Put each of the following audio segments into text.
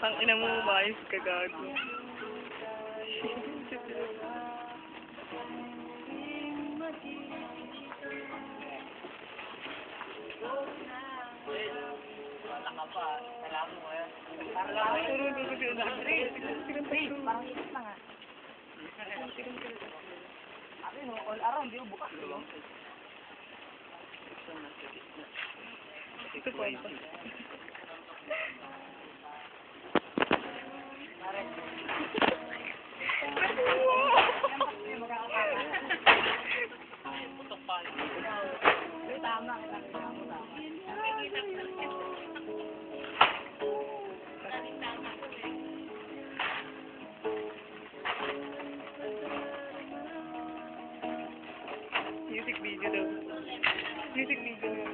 Tang ina mo, umayos ka gago. Wala ka pa. Kailangan mo yan. Parang isip na nga. Sabi mo, all around, di mo bukas. Ito po. Music video daw. Music video daw.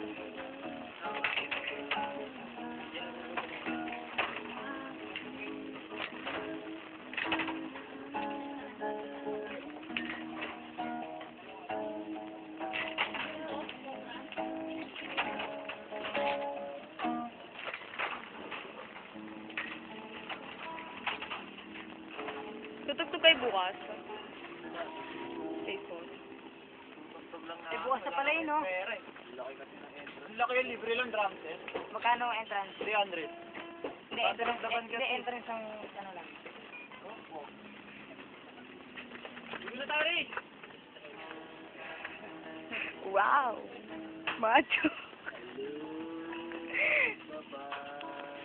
Tutugtog kayo bukas. Facebook. Eh, bukas na pala yun, no? Laki yung libre lang drum set. Magkano ang entrance? 300. Hindi, entrance ang ano lang. Hindi na tayo rin. Wow! Macho!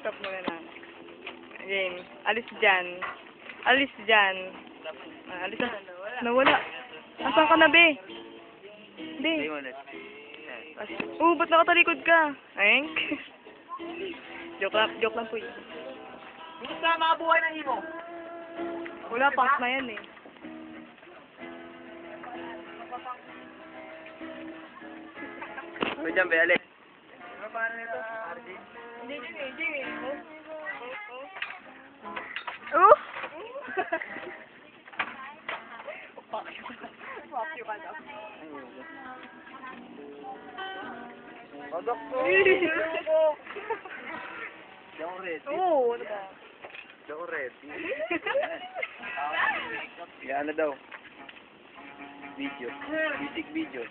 Stop muna na. Game. Alis dyan. Alis dyan. Alis na. Nawala. Asan ka na, be? Be. Ba't nakatalikod ka? Enk? Joke lang po yun. Gusto na makabuhay ng imo. Wala, pass na yan eh. Uy, dyan, be, alis. Paano nito? Hindi, Jimmy. Oh! Fuck you ka daw. Padok ko. Diyan ko ready. Oo, ano ba? Diyan ko ready. Yan na daw. Video. Music video.